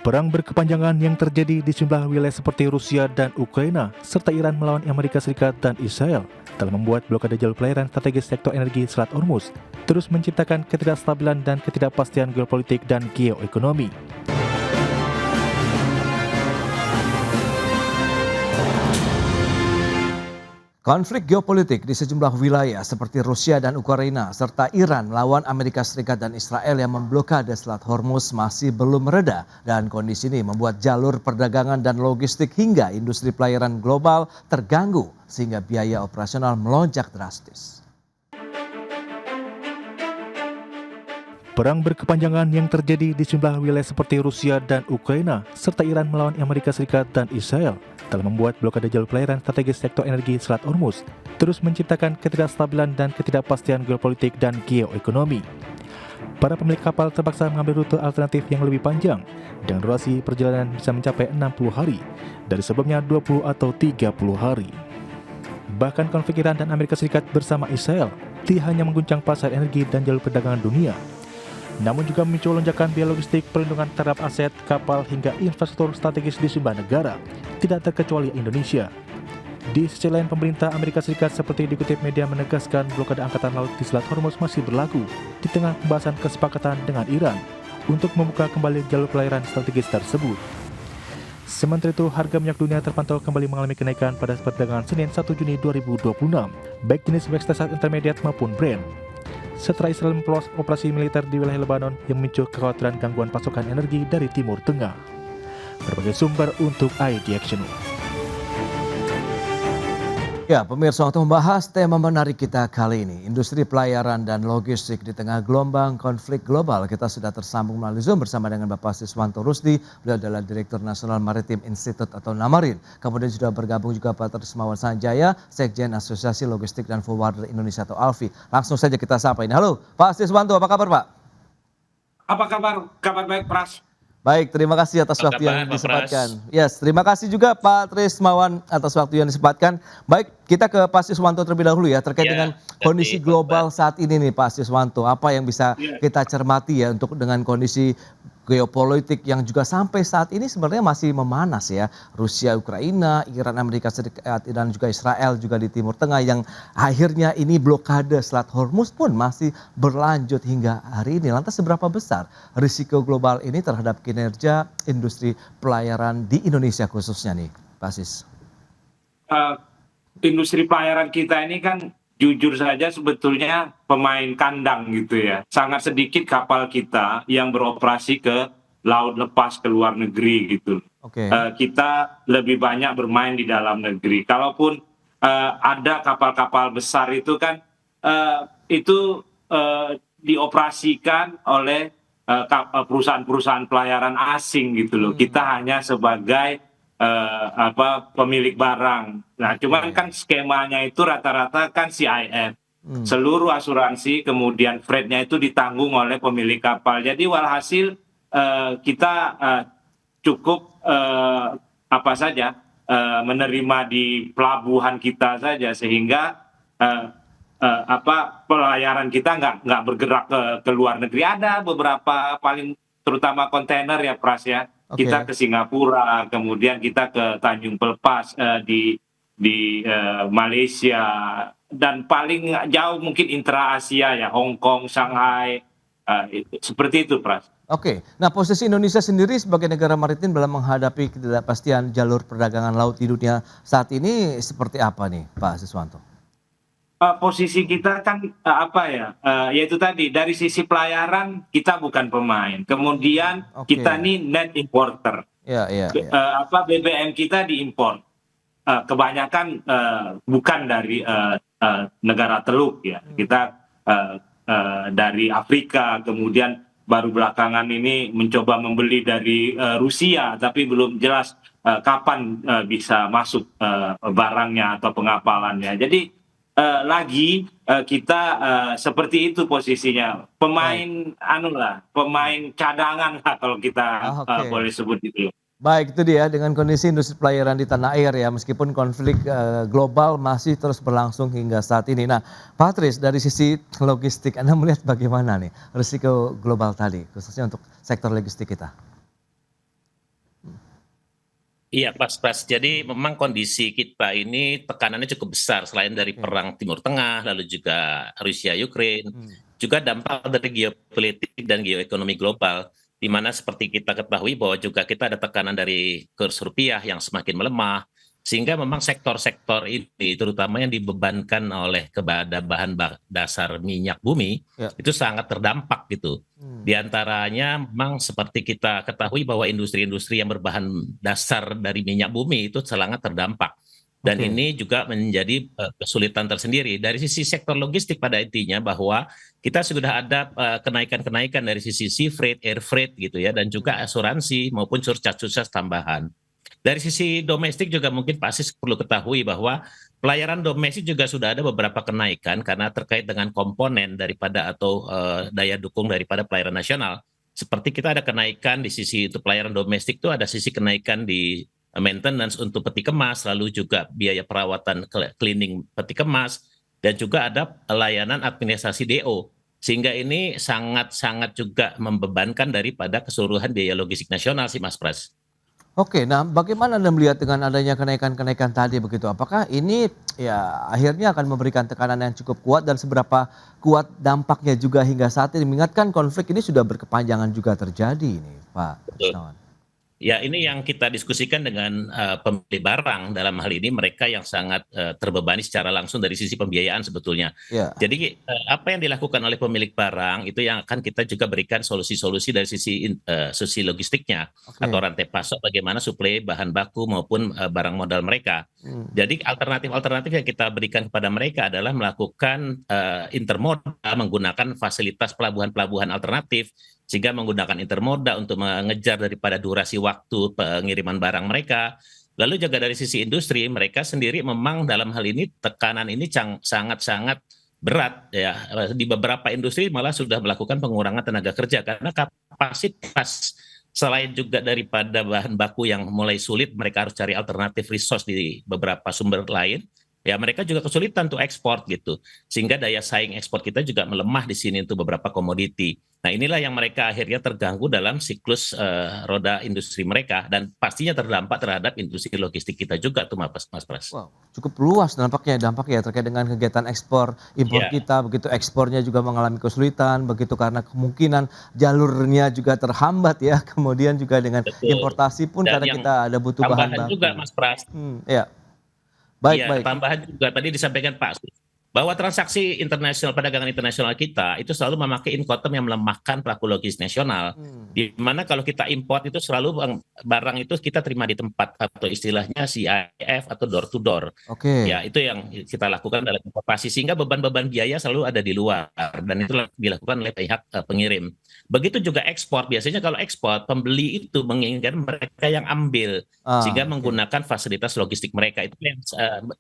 Perang berkepanjangan yang terjadi di sejumlah wilayah seperti Rusia dan Ukraina, serta Iran melawan Amerika Serikat dan Israel, telah membuat blokade jalur pelayaran strategis sektor energi Selat Hormuz terus menciptakan ketidakstabilan dan ketidakpastian geopolitik dan geoekonomi. Konflik geopolitik di sejumlah wilayah seperti Rusia dan Ukraina serta Iran melawan Amerika Serikat dan Israel yang memblokade Selat Hormuz masih belum mereda, dan kondisi ini membuat jalur perdagangan dan logistik hingga industri pelayaran global terganggu sehingga biaya operasional melonjak drastis. Perang berkepanjangan yang terjadi di sejumlah wilayah seperti Rusia dan Ukraina serta Iran melawan Amerika Serikat dan Israel telah membuat blokade jalur pelayaran strategis sektor energi Selat Hormuz terus menciptakan ketidakstabilan dan ketidakpastian geopolitik dan geoekonomi. Para pemilik kapal terpaksa mengambil rute alternatif yang lebih panjang dengan durasi perjalanan bisa mencapai 60 hari dari sebelumnya 20 atau 30 hari. Bahkan konflik Iran dan Amerika Serikat bersama Israel tidak hanya mengguncang pasar energi dan jalur perdagangan dunia, namun juga memicu lonjakan biaya logistik, perlindungan terhadap aset, kapal, hingga infrastruktur strategis di sejumlah negara, tidak terkecuali Indonesia. Di sisi lain, pemerintah Amerika Serikat seperti dikutip media menegaskan blokade angkatan laut di Selat Hormuz masih berlaku di tengah pembahasan kesepakatan dengan Iran untuk membuka kembali jalur pelayaran strategis tersebut. Sementara itu, harga minyak dunia terpantau kembali mengalami kenaikan pada perdagangan Senin 1 Juni 2026, baik jenis West Texas Intermediate maupun Brent. Setelah Israel memperluas operasi militer di wilayah Lebanon yang memicu kekhawatiran gangguan pasokan energi dari Timur Tengah. Berbagai sumber untuk ID Action. Ya, pemirsa, untuk membahas tema menarik kita kali ini, industri pelayaran dan logistik di tengah gelombang konflik global, kita sudah tersambung melalui Zoom bersama dengan Bapak Siswanto Rusdi. Beliau adalah Direktur Nasional Maritim Institute atau Namarin. Kemudian sudah bergabung juga Pak Trismawan Sanjaya, Sekjen Asosiasi Logistik dan Forwarder Indonesia atau ALFI. Langsung saja kita sapa ini. Halo, Pak Siswanto, apa kabar Pak? Apa kabar? Kabar baik, Pras. Baik, terima kasih atas waktu yang disempatkan. Yes, terima kasih juga Pak Trismawan atas waktu yang disempatkan. Baik, kita ke Pak Siswanto terlebih dahulu ya, terkait dengan kondisi global saat ini nih Pak Siswanto. Apa yang bisa kita cermati ya untuk dengan kondisi geopolitik yang juga sampai saat ini sebenarnya masih memanas ya. Rusia, Ukraina, Iran, Amerika Serikat, dan juga Israel juga di Timur Tengah yang akhirnya ini blokade Selat Hormuz pun masih berlanjut hingga hari ini. Lantas seberapa besar risiko global ini terhadap kinerja industri pelayaran di Indonesia khususnya nih, Pak Sis? Industri pelayaran kita ini kan jujur saja sebetulnya pemain kandang gitu ya. Sangat sedikit kapal kita yang beroperasi ke laut lepas ke luar negeri gitu. Kita lebih banyak bermain di dalam negeri. Kalaupun ada kapal-kapal besar itu kan itu dioperasikan oleh perusahaan-perusahaan pelayaran asing gitu loh. Kita hanya sebagai pemilik barang. Nah, cuman kan skemanya itu rata-rata kan CIF. Seluruh asuransi kemudian freight-nya itu ditanggung oleh pemilik kapal. Jadi walhasil kita cukup menerima di pelabuhan kita saja sehingga pelayaran kita nggak bergerak ke luar negeri. Ada beberapa paling terutama kontainer ya Pras ya. Kita ke Singapura, kemudian kita ke Tanjung Pelepas di Malaysia, dan paling jauh mungkin intra Asia ya, Hong Kong, Shanghai, seperti itu Pras. Oke, nah posisi Indonesia sendiri sebagai negara maritim dalam menghadapi ketidakpastian jalur perdagangan laut di dunia saat ini seperti apa nih Pak Siswanto? Posisi kita kan yaitu tadi dari sisi pelayaran kita bukan pemain, kemudian kita nih net importer. BBM kita diimpor, kebanyakan bukan dari negara Teluk ya, kita dari Afrika, kemudian baru belakangan ini mencoba membeli dari Rusia, tapi belum jelas kapan bisa masuk barangnya atau pengapalannya. Jadi kita seperti itu posisinya, pemain pemain cadangan lah kalau kita boleh sebut itu. Baik, itu dia dengan kondisi industri pelayaran di tanah air ya, meskipun konflik global masih terus berlangsung hingga saat ini. Nah, Pak Tris, dari sisi logistik Anda melihat bagaimana nih risiko global tadi, khususnya untuk sektor logistik kita? Iya, pas. Jadi memang kondisi kita ini tekanannya cukup besar selain dari perang Timur Tengah, lalu juga Rusia Ukraine, juga dampak dari geopolitik dan geoekonomi global, di mana seperti kita ketahui bahwa juga kita ada tekanan dari kurs rupiah yang semakin melemah, sehingga memang sektor-sektor ini, terutama yang dibebankan oleh kepada bahan dasar minyak bumi, itu sangat terdampak gitu. Di antaranya memang seperti kita ketahui bahwa industri-industri yang berbahan dasar dari minyak bumi itu sangat terdampak. Dan ini juga menjadi kesulitan tersendiri. Dari sisi sektor logistik pada intinya bahwa kita sudah ada kenaikan-kenaikan dari sisi sea freight, air freight gitu ya, dan juga asuransi maupun surcharge tambahan. Dari sisi domestik juga mungkin pasti perlu ketahui bahwa pelayaran domestik juga sudah ada beberapa kenaikan karena terkait dengan komponen daripada atau daya dukung daripada pelayaran nasional. Seperti kita ada kenaikan di sisi untuk pelayaran domestik itu ada sisi kenaikan di maintenance untuk peti kemas, lalu juga biaya perawatan cleaning peti kemas, dan juga ada layanan administrasi DO. Sehingga ini sangat-sangat juga membebankan daripada keseluruhan biaya logistik nasional sih Mas Pras. Oke, nah bagaimana Anda melihat dengan adanya kenaikan-kenaikan tadi begitu? Apakah ini ya akhirnya akan memberikan tekanan yang cukup kuat dan seberapa kuat dampaknya juga hingga saat ini? Mengingatkan konflik ini sudah berkepanjangan juga terjadi ini, Pak Krisnawan. Ya, ini yang kita diskusikan dengan pembeli barang dalam hal ini mereka yang sangat terbebani secara langsung dari sisi pembiayaan sebetulnya. Jadi apa yang dilakukan oleh pemilik barang itu yang akan kita juga berikan solusi-solusi dari sisi logistiknya atau rantai pasok bagaimana suplai bahan baku maupun barang modal mereka. Jadi alternatif-alternatif yang kita berikan kepada mereka adalah melakukan intermodal menggunakan fasilitas pelabuhan-pelabuhan alternatif, sehingga menggunakan intermoda untuk mengejar daripada durasi waktu pengiriman barang mereka. Lalu juga dari sisi industri, mereka sendiri memang dalam hal ini tekanan ini sangat-sangat berat ya. Di beberapa industri malah sudah melakukan pengurangan tenaga kerja karena kapasitas selain juga daripada bahan baku yang mulai sulit, mereka harus cari alternatif resource di beberapa sumber lain. Ya mereka juga kesulitan untuk ekspor gitu, sehingga daya saing ekspor kita juga melemah di sini untuk beberapa komoditi. Nah inilah yang mereka akhirnya terganggu dalam siklus roda industri mereka dan pastinya terdampak terhadap industri logistik kita juga tuh Mas Pras. Wow, cukup luas dampaknya terkait dengan kegiatan ekspor impor kita, begitu ekspornya juga mengalami kesulitan, begitu karena kemungkinan jalurnya juga terhambat ya, kemudian juga dengan importasi pun dan karena kita ada butuh bahan baku. Juga Mas Pras. Ya. Baik. Tambahan juga tadi disampaikan Pak bahwa transaksi internasional perdagangan internasional kita itu selalu memakai incoterm yang melemahkan pelaku logistik nasional. Di mana kalau kita import itu selalu barang itu kita terima di tempat atau istilahnya CIF atau door to door. Ya itu yang kita lakukan dalam importasi sehingga beban-beban biaya selalu ada di luar dan itu dilakukan oleh pihak pengirim. Begitu juga ekspor. Biasanya kalau ekspor pembeli itu menginginkan mereka yang ambil sehingga menggunakan fasilitas logistik mereka itu yang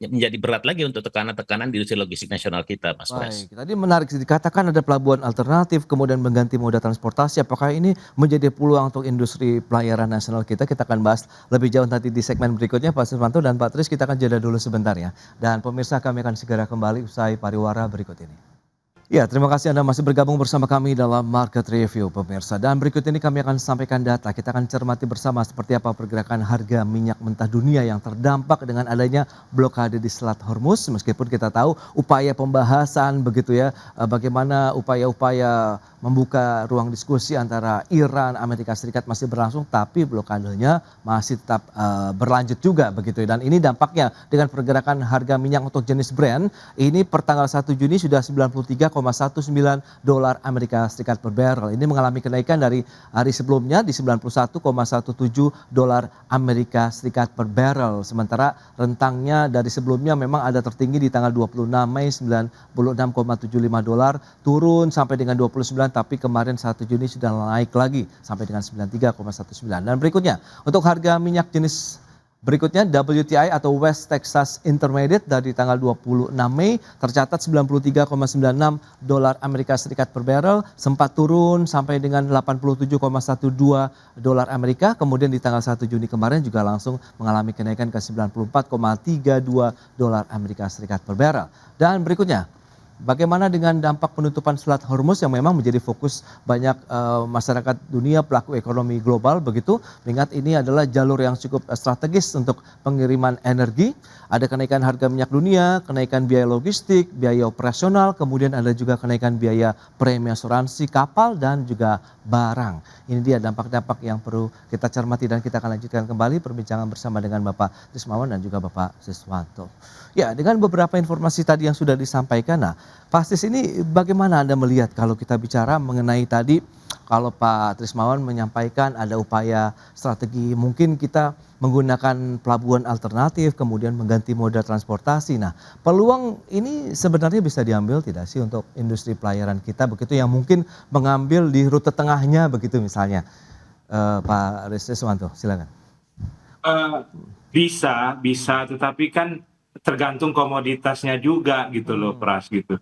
menjadi berat lagi untuk tekanan-tekanan di industri logistik nasional kita, Mas Pras. Tadi menarik dikatakan ada pelabuhan alternatif kemudian mengganti moda transportasi. Apakah ini menjadi peluang untuk industri pelayaran nasional kita? Kita akan bahas lebih jauh nanti di segmen berikutnya, Pak Suswanto dan Pak Tris. Kita akan jeda dulu sebentar ya. Dan pemirsa kami akan segera kembali usai pariwara berikut ini. Ya, terima kasih Anda masih bergabung bersama kami dalam Market Review pemirsa. Dan berikut ini kami akan sampaikan data. Kita akan cermati bersama seperti apa pergerakan harga minyak mentah dunia yang terdampak dengan adanya blokade di Selat Hormuz. Meskipun kita tahu upaya pembahasan begitu ya, bagaimana upaya-upaya membuka ruang diskusi antara Iran, Amerika Serikat masih berlangsung, tapi blokadenya masih tetap berlanjut juga begitu. Dan ini dampaknya dengan pergerakan harga minyak untuk jenis Brent, ini per tanggal 1 Juni sudah 93,19 dolar Amerika Serikat per barrel. Ini mengalami kenaikan dari hari sebelumnya di 91,17 dolar Amerika Serikat per barrel. Sementara rentangnya dari sebelumnya memang ada tertinggi di tanggal 26 Mei 96,75 dolar, turun sampai dengan 29, tapi kemarin 1 Juni sudah naik lagi sampai dengan 93,19. Dan berikutnya untuk harga minyak jenis berikutnya WTI atau West Texas Intermediate dari tanggal 26 Mei tercatat 93,96 dolar Amerika Serikat per barrel, sempat turun sampai dengan 87,12 dolar Amerika, kemudian di tanggal 1 Juni kemarin juga langsung mengalami kenaikan ke 94,32 dolar Amerika Serikat per barrel. Dan berikutnya bagaimana dengan dampak penutupan Selat Hormuz yang memang menjadi fokus banyak masyarakat dunia, pelaku ekonomi global begitu, mengingat ini adalah jalur yang cukup strategis untuk pengiriman energi. Ada kenaikan harga minyak dunia, kenaikan biaya logistik, biaya operasional, kemudian ada juga kenaikan biaya premi asuransi kapal dan juga barang. Ini dia dampak-dampak yang perlu kita cermati dan kita akan lanjutkan kembali perbincangan bersama dengan Bapak Trismawan dan juga Bapak Siswanto. Ya, dengan beberapa informasi tadi yang sudah disampaikan, nah, Pak Sis ini bagaimana Anda melihat kalau kita bicara mengenai tadi, kalau Pak Trismawan menyampaikan ada upaya strategi mungkin kita menggunakan pelabuhan alternatif, kemudian mengganti moda transportasi. Nah, peluang ini sebenarnya bisa diambil tidak sih untuk industri pelayaran kita begitu yang mungkin mengambil di rute tengahnya begitu misalnya. Pak Siswanto, silakan. Bisa, tetapi kan tergantung komoditasnya juga gitu loh, Pras gitu.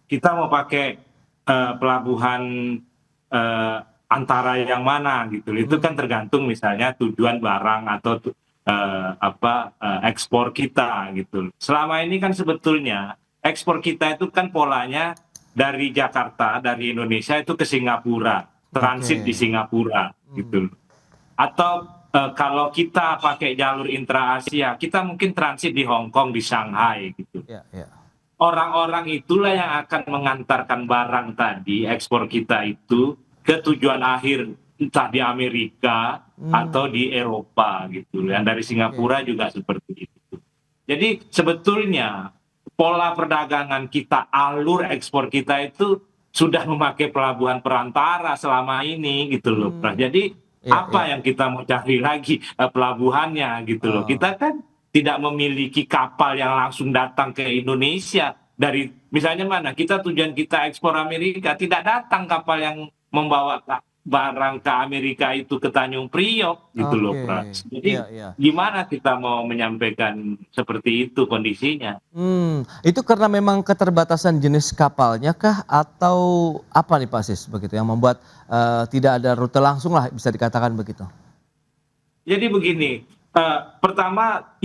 Kita mau pakai pelabuhan antara yang mana gitu, itu kan tergantung misalnya tujuan barang atau ekspor kita gitu. Selama ini kan sebetulnya ekspor kita itu kan polanya dari Jakarta, dari Indonesia itu ke Singapura, transit di Singapura gitu. Atau kalau kita pakai jalur intra Asia, kita mungkin transit di Hong Kong, di Shanghai gitu. Orang-orang itulah yang akan mengantarkan barang tadi, ekspor kita itu ke tujuan akhir, entah di Amerika atau di Eropa gitu. Yang dari Singapura juga seperti itu. Jadi sebetulnya pola perdagangan kita, alur ekspor kita itu sudah memakai pelabuhan perantara selama ini gitu loh. Jadi apa yang kita mau cari lagi pelabuhannya gitu loh. Kita kan tidak memiliki kapal yang langsung datang ke Indonesia dari misalnya mana kita tujuan kita ekspor Amerika, tidak datang kapal yang membawa barang ke Amerika itu ke Tanjung Priok gitu loh, Pras. Jadi gimana kita mau menyampaikan seperti itu kondisinya? Itu karena memang keterbatasan jenis kapalnya kah atau apa nih Pak Sis begitu yang membuat tidak ada rute langsung lah bisa dikatakan begitu? Jadi begini, pertama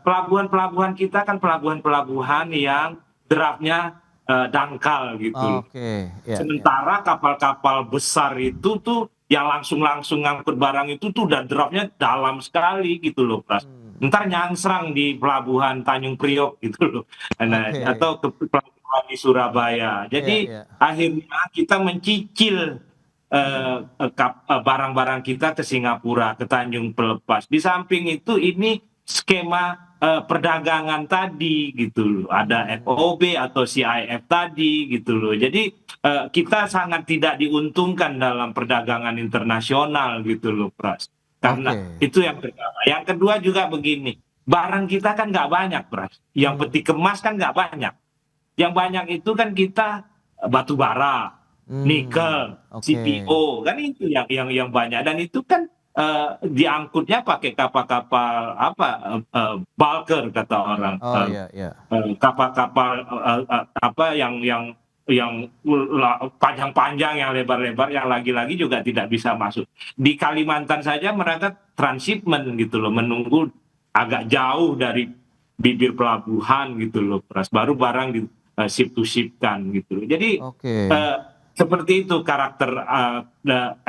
pelabuhan-pelabuhan kita kan pelabuhan-pelabuhan yang draftnya dangkal gitu. Sementara kapal-kapal besar itu tuh yang langsung ngangkut barang itu tuh udah draftnya dalam sekali gitu loh, Pras. Ntar nyangsrang di pelabuhan Tanjung Priok gitu loh, atau ke pelabuhan di Surabaya. Jadi akhirnya kita mencicil barang-barang kita ke Singapura, ke Tanjung Pelepas. Di samping itu ini skema perdagangan tadi gitu loh, ada FOB atau CIF tadi gitu loh. Jadi kita sangat tidak diuntungkan dalam perdagangan internasional gitu loh, Pras. Karena itu yang pertama. Yang kedua juga begini, barang kita kan nggak banyak, Pras. Yang peti kemas kan nggak banyak. Yang banyak itu kan kita batu bara, nikel, CPO, kan itu yang banyak. Dan itu kan diangkutnya pakai kapal-kapal bulker kata orang, kapal-kapal yang panjang-panjang, yang lebar-lebar, yang lagi-lagi juga tidak bisa masuk. Di Kalimantan saja mereka transshipment gitu loh, menunggu agak jauh dari bibir pelabuhan gitu loh, Pras, baru barang di ship to ship-kan gitu loh. Jadi seperti itu karakter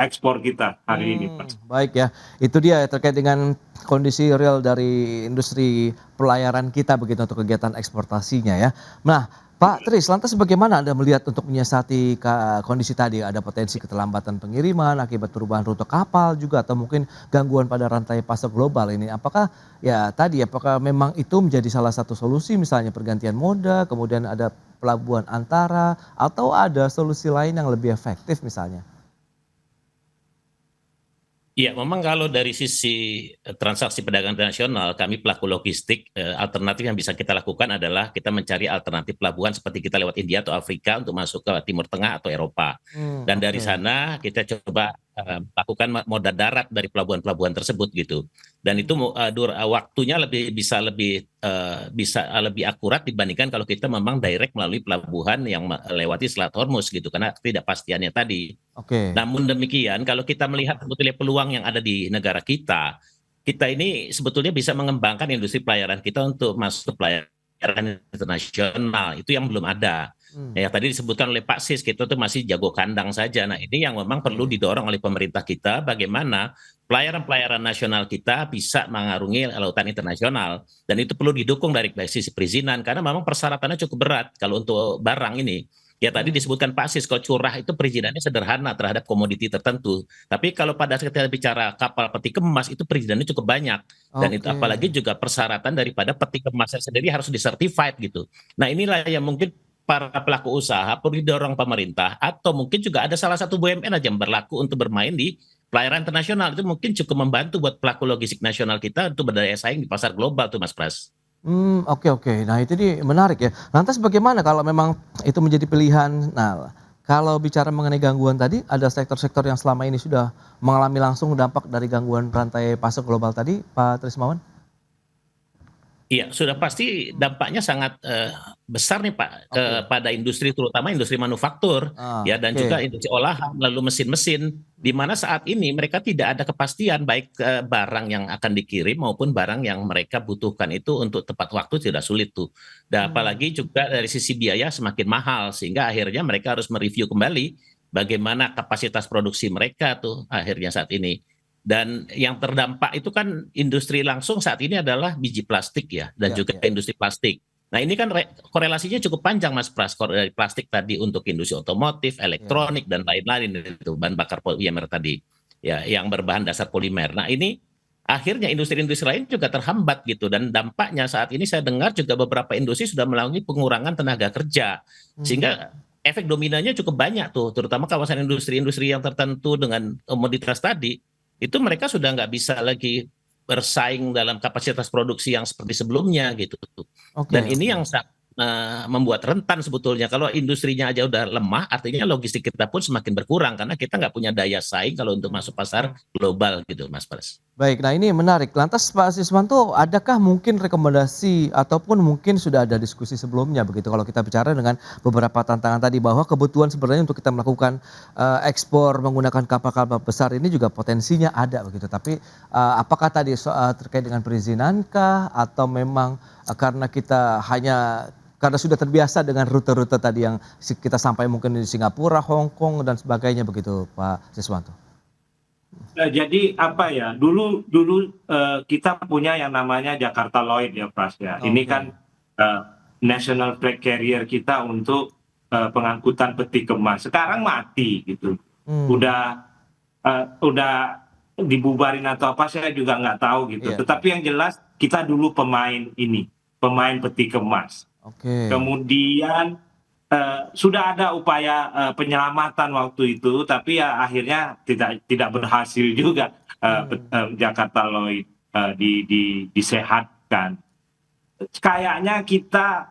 ekspor kita hari ini, Pak. Baik ya, itu dia terkait dengan kondisi real dari industri pelayaran kita begitu untuk kegiatan eksportasinya ya. Nah, Pak Tris, lantas bagaimana Anda melihat untuk menyiasati kondisi tadi? Ada potensi keterlambatan pengiriman akibat perubahan rute kapal juga atau mungkin gangguan pada rantai pasok global ini. Apakah memang itu menjadi salah satu solusi misalnya pergantian moda, kemudian ada pelabuhan antara atau ada solusi lain yang lebih efektif misalnya? Iya, memang kalau dari sisi transaksi perdagangan internasional, kami pelaku logistik, alternatif yang bisa kita lakukan adalah kita mencari alternatif pelabuhan seperti kita lewat India atau Afrika untuk masuk ke Timur Tengah atau Eropa. Dan dari sana kita coba lakukan moda darat dari pelabuhan-pelabuhan tersebut gitu. Dan itu waktunya bisa lebih akurat dibandingkan kalau kita memang direct melalui pelabuhan yang melewati Selat Hormuz gitu, karena ketidakpastiannya tadi. Namun demikian, kalau kita melihat sebetulnya peluang yang ada di negara kita ini sebetulnya bisa mengembangkan industri pelayaran kita untuk masuk ke pelayaran pembayaran internasional itu yang belum ada. Ya tadi disebutkan oleh Pak Sis, kita tuh masih jago kandang saja. Nah ini yang memang perlu didorong oleh pemerintah kita, bagaimana pelayaran-pelayaran nasional kita bisa mengarungi lautan internasional, dan itu perlu didukung dari sisi perizinan karena memang persyaratannya cukup berat kalau untuk barang ini. Ya tadi disebutkan Pak Sis, kalau curah itu perizinannya sederhana terhadap komoditi tertentu. Tapi kalau pada saat kita bicara kapal peti kemas itu perizinannya cukup banyak. Dan itu apalagi juga persyaratan daripada peti kemasnya sendiri harus disertified gitu. Nah inilah yang mungkin para pelaku usaha perlu didorong pemerintah, atau mungkin juga ada salah satu BUMN aja yang berlaku untuk bermain di pelayaran internasional. Itu mungkin cukup membantu buat pelaku logistik nasional kita untuk berdaya saing di pasar global tuh Mas Pras. Oke. Nah itu menarik ya. Lantas bagaimana kalau memang itu menjadi pilihan? Nah kalau bicara mengenai gangguan tadi, ada sektor-sektor yang selama ini sudah mengalami langsung dampak dari gangguan rantai pasok global tadi, Pak Trismawan? Iya, sudah pasti dampaknya sangat besar nih Pak kepada industri, terutama industri manufaktur ya, dan juga industri olahan, lalu mesin-mesin, di mana saat ini mereka tidak ada kepastian baik barang yang akan dikirim maupun barang yang mereka butuhkan itu untuk tepat waktu tidak sulit tuh. Dan apalagi juga dari sisi biaya semakin mahal, sehingga akhirnya mereka harus mereview kembali bagaimana kapasitas produksi mereka tuh akhirnya saat ini. Dan yang terdampak itu kan industri langsung saat ini adalah biji plastik ya, dan juga industri plastik. Nah ini kan korelasinya cukup panjang Mas Pras, dari plastik tadi untuk industri otomotif, elektronik, dan lain-lain itu bahan bakar polimer tadi ya, yang berbahan dasar polimer. Nah ini akhirnya industri-industri lain juga terhambat gitu, dan dampaknya saat ini saya dengar juga beberapa industri sudah melakukan pengurangan tenaga kerja, sehingga efek dominannya cukup banyak tuh, terutama kawasan industri-industri yang tertentu dengan komoditas tadi. Itu mereka sudah nggak bisa lagi bersaing dalam kapasitas produksi yang seperti sebelumnya gitu. Dan ini yang membuat rentan sebetulnya. Kalau industrinya aja udah lemah, artinya logistik kita pun semakin berkurang karena kita nggak punya daya saing kalau untuk masuk pasar global gitu, Mas Pras. Baik, nah ini menarik. Lantas Pak Siswanto, adakah mungkin rekomendasi ataupun mungkin sudah ada diskusi sebelumnya begitu kalau kita bicara dengan beberapa tantangan tadi, bahwa kebutuhan sebenarnya untuk kita melakukan ekspor menggunakan kapal-kapal besar ini juga potensinya ada begitu. Tapi apakah tadi terkait dengan perizinan-kah, atau memang karena kita karena sudah terbiasa dengan rute-rute tadi yang kita sampai mungkin di Singapura, Hong Kong dan sebagainya begitu Pak Siswanto? Jadi apa ya, dulu kita punya yang namanya Jakarta Lloyd ya Pras ya. Ini kan national flag carrier kita untuk pengangkutan peti kemas. Sekarang mati gitu. Udah dibubarin atau apa saya juga nggak tahu gitu. Tetapi yang jelas kita dulu pemain peti kemas. Kemudian sudah ada upaya penyelamatan waktu itu, tapi ya akhirnya tidak berhasil juga Jakarta Lloyd disehatkan. Kayaknya kita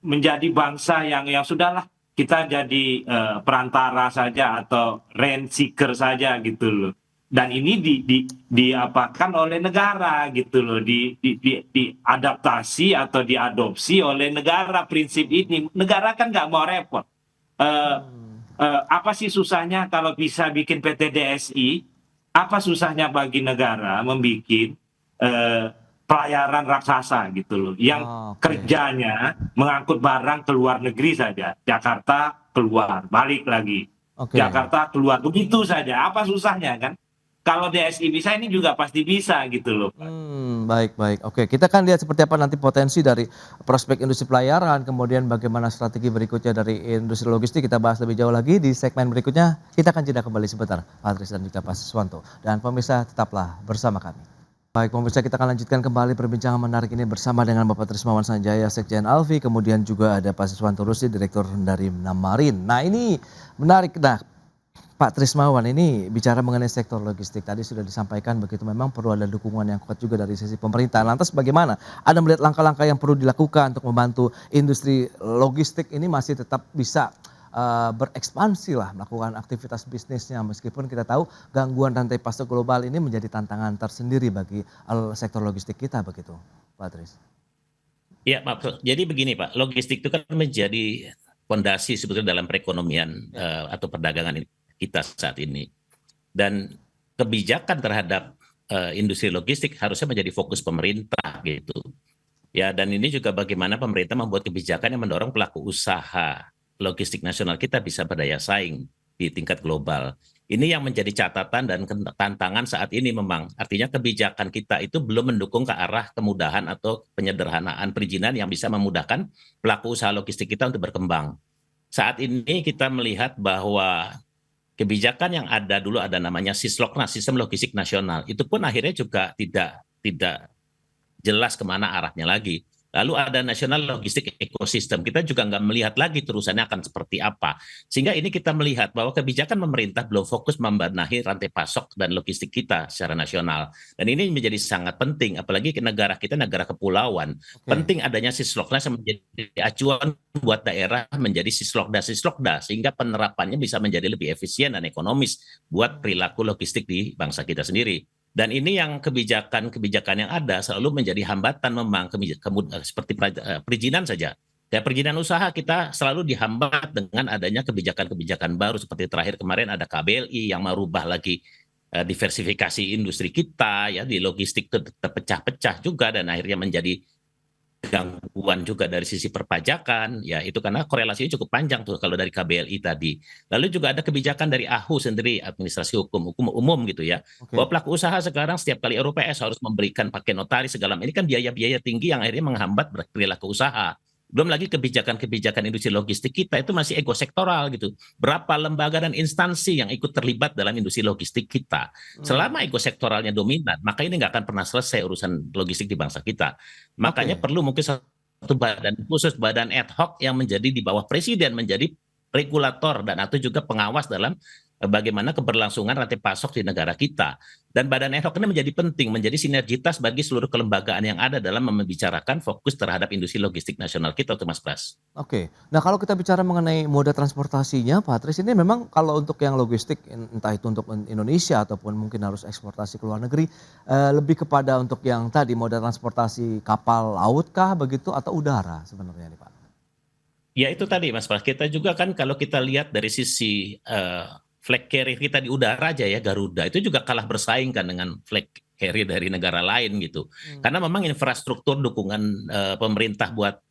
menjadi bangsa yang sudahlah, kita jadi perantara saja atau rent seeker saja gitu loh. Dan ini diapakan oleh negara gitu loh, diadaptasi atau diadopsi oleh negara prinsip ini. Negara kan nggak mau repot. Apa sih susahnya kalau bisa bikin PT DSI? Apa susahnya bagi negara membikin pelayaran raksasa gitu loh, yang kerjanya mengangkut barang ke luar negeri saja, Jakarta keluar, balik lagi, Jakarta keluar, begitu saja. Apa susahnya kan? Kalau DSI bisa, ini juga pasti bisa gitu loh. Baik. Oke, kita akan lihat seperti apa nanti potensi dari prospek industri pelayaran, kemudian bagaimana strategi berikutnya dari industri logistik. Kita bahas lebih jauh lagi di segmen berikutnya. Kita akan jeda kembali sebentar, Pak Tris dan juga Pak Siswanto. Dan pemirsa tetaplah bersama kami. Baik pemirsa, kita akan lanjutkan kembali perbincangan menarik ini bersama dengan Bapak Trismawan Sanjaya, Sekjen Alvi, kemudian juga ada Pak Siswanto Rusdi, Direktur dari Namarin. Nah ini menarik. Nah, Pak Trismawan, ini bicara mengenai sektor logistik, tadi sudah disampaikan begitu, memang perlu ada dukungan yang kuat juga dari sisi pemerintah. Lantas bagaimana? Anda melihat langkah-langkah yang perlu dilakukan untuk membantu industri logistik ini masih tetap bisa berekspansi lah, melakukan aktivitas bisnisnya, meskipun kita tahu gangguan rantai pasok global ini menjadi tantangan tersendiri bagi sektor logistik kita begitu, Pak Tris. Ya, Pak. Jadi begini Pak, logistik itu kan menjadi fondasi sebetulnya dalam perekonomian atau perdagangan kita saat ini, dan kebijakan terhadap industri logistik harusnya menjadi fokus pemerintah gitu. Ya, dan ini juga bagaimana pemerintah membuat kebijakan yang mendorong pelaku usaha logistik nasional kita bisa berdaya saing di tingkat global. Ini yang menjadi catatan dan tantangan saat ini memang. Artinya kebijakan kita itu belum mendukung ke arah kemudahan atau penyederhanaan perizinan yang bisa memudahkan pelaku usaha logistik kita untuk berkembang. Saat ini kita melihat bahwa kebijakan yang ada dulu ada namanya Sisloknas, Sistem Logistik Nasional. Itu pun akhirnya juga tidak jelas kemana arahnya lagi. Lalu ada National Logistic Ecosystem. Kita juga nggak melihat lagi terusannya akan seperti apa. Sehingga ini kita melihat bahwa kebijakan pemerintah belum fokus membenahi rantai pasok dan logistik kita secara nasional. Dan ini menjadi sangat penting, apalagi negara kita negara kepulauan. Penting adanya Sisloknas yang menjadi acuan buat daerah menjadi Sislokda, sehingga penerapannya bisa menjadi lebih efisien dan ekonomis buat perilaku logistik di bangsa kita sendiri. Dan ini yang kebijakan yang ada selalu menjadi hambatan memang seperti perizinan saja. Kayak perizinan usaha kita selalu dihambat dengan adanya kebijakan-kebijakan baru seperti terakhir kemarin ada KBLI yang merubah lagi diversifikasi industri kita ya di logistik terpecah-pecah juga dan akhirnya menjadi gangguan juga dari sisi perpajakan, ya itu karena korelasinya cukup panjang tuh kalau dari KBLI tadi. Lalu juga ada kebijakan dari AHU sendiri, administrasi hukum umum gitu ya, bahwa pelaku usaha sekarang setiap kali RUPS harus memberikan pakai notaris segala ini kan biaya-biaya tinggi yang akhirnya menghambat perilaku usaha. Belum lagi kebijakan-kebijakan industri logistik kita itu masih ekosektoral gitu. Berapa lembaga dan instansi yang ikut terlibat dalam industri logistik kita. Selama ekosektoralnya dominan, maka ini nggak akan pernah selesai urusan logistik di bangsa kita. Makanya perlu mungkin satu badan khusus, badan ad hoc yang menjadi di bawah presiden, menjadi regulator dan atau juga pengawas dalam bagaimana keberlangsungan rantai pasok di negara kita. Dan badan ad hoc ini menjadi penting, menjadi sinergitas bagi seluruh kelembagaan yang ada dalam membicarakan fokus terhadap industri logistik nasional kita, Mas Pras. Oke, nah kalau kita bicara mengenai moda transportasinya, Pak Tris, ini memang kalau untuk yang logistik, entah itu untuk Indonesia ataupun mungkin harus eksportasi ke luar negeri, lebih kepada untuk yang tadi moda transportasi kapal laut kah begitu atau udara sebenarnya nih Pak? Ya itu tadi Mas Pras, kita juga kan kalau kita lihat dari sisi flag carrier kita di udara aja ya Garuda itu juga kalah bersaing kan dengan flag carrier dari negara lain gitu. Karena memang infrastruktur dukungan pemerintah buat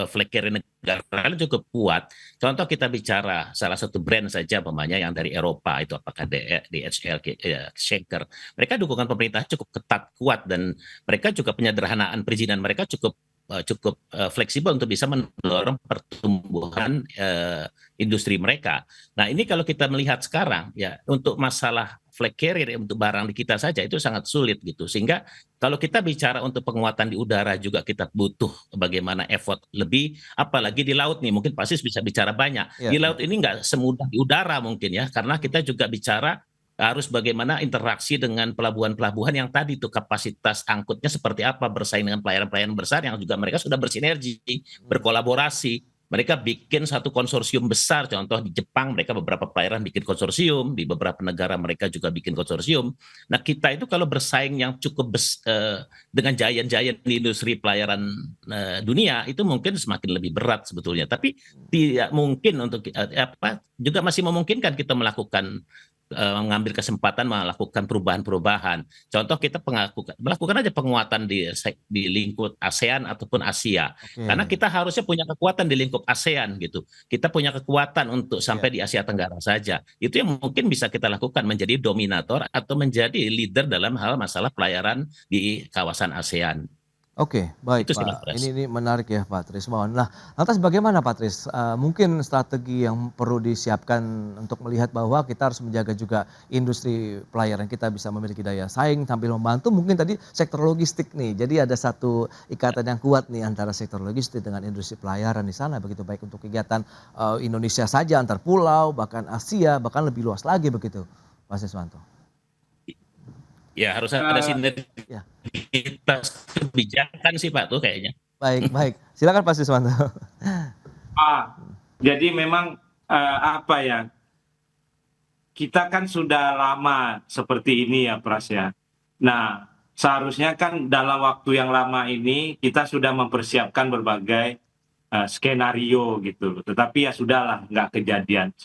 flag carrier negara lain cukup kuat. Contoh kita bicara salah satu brand saja pemainnya yang dari Eropa itu apakah DHL, Schenker. Mereka dukungan pemerintah cukup ketat kuat dan mereka juga penyederhanaan perizinan mereka cukup fleksibel untuk bisa mendorong pertumbuhan industri mereka. Nah ini kalau kita melihat sekarang ya untuk masalah flag carrier untuk barang di kita saja itu sangat sulit gitu. Sehingga kalau kita bicara untuk penguatan di udara juga kita butuh bagaimana effort lebih, apalagi di laut nih mungkin pasti bisa bicara banyak. Di laut ini nggak semudah di udara mungkin ya, karena kita juga bicara harus bagaimana interaksi dengan pelabuhan-pelabuhan yang tadi tuh kapasitas angkutnya seperti apa bersaing dengan pelayaran-pelayaran besar yang juga mereka sudah bersinergi, berkolaborasi. Mereka bikin satu konsorsium besar, contoh di Jepang mereka beberapa pelayaran bikin konsorsium, di beberapa negara mereka juga bikin konsorsium. Nah kita itu kalau bersaing yang cukup dengan giant-giant di industri pelayaran dunia itu mungkin semakin lebih berat sebetulnya. Tapi tidak mungkin untuk juga masih memungkinkan kita melakukan mengambil kesempatan melakukan perubahan-perubahan. Contoh kita melakukan aja penguatan di lingkup ASEAN ataupun Asia. Karena kita harusnya punya kekuatan di lingkup ASEAN gitu. Kita punya kekuatan untuk sampai di Asia Tenggara saja. Itu yang mungkin bisa kita lakukan menjadi dominator atau menjadi leader dalam hal masalah pelayaran di kawasan ASEAN. Oke, baik Itu Pak. Ini menarik ya Pak Trismawan. Nah, lantas bagaimana Pak Tris? Mungkin strategi yang perlu disiapkan untuk melihat bahwa kita harus menjaga juga industri pelayaran kita bisa memiliki daya saing sambil membantu mungkin tadi sektor logistik nih. Jadi ada satu ikatan yang kuat nih antara sektor logistik dengan industri pelayaran di sana begitu baik untuk kegiatan Indonesia saja antar pulau, bahkan Asia, bahkan lebih luas lagi begitu, Pak Siswanto. Ya harus ada sinergitas kebijakan sih Pak tuh kayaknya. Baik. Silakan Pak Siswanto. Jadi memang apa ya, kita kan sudah lama seperti ini ya Pras ya. Nah seharusnya kan dalam waktu yang lama ini kita sudah mempersiapkan berbagai skenario gitu. Tetapi ya sudahlah nggak kejadian.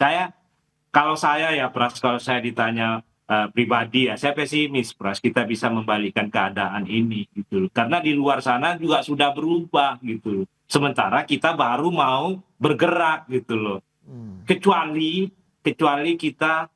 Kalau saya ya Pras, kalau saya ditanya pribadi ya, saya pesimis, Pras, kita bisa membalikan keadaan ini gitu loh. Karena di luar sana juga sudah berubah gitu loh. Sementara kita baru mau bergerak gitu loh. Kecuali kita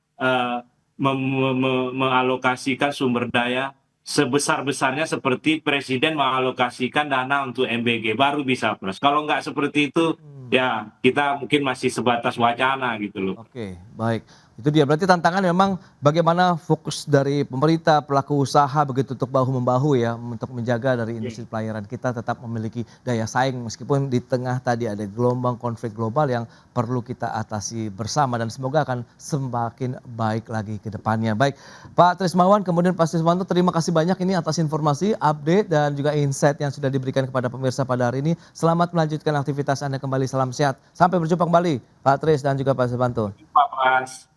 mengalokasikan sumber daya sebesar-besarnya seperti Presiden mengalokasikan dana untuk MBG, baru bisa, Pras. Kalau nggak seperti itu, ya kita mungkin masih sebatas wacana gitu loh. Oke, baik. Itu dia, berarti tantangan memang bagaimana fokus dari pemerintah, pelaku usaha begitu untuk bahu-membahu ya, untuk menjaga dari industri pelayaran kita tetap memiliki daya saing meskipun di tengah tadi ada gelombang konflik global yang perlu kita atasi bersama dan semoga akan semakin baik lagi ke depannya. Baik, Pak Trismawan, kemudian Pak Siswanto, terima kasih banyak ini atas informasi, update dan juga insight yang sudah diberikan kepada pemirsa pada hari ini. Selamat melanjutkan aktivitas Anda kembali, salam sehat. Sampai berjumpa kembali Pak Tris dan juga Pak Siswanto. Pak Pras.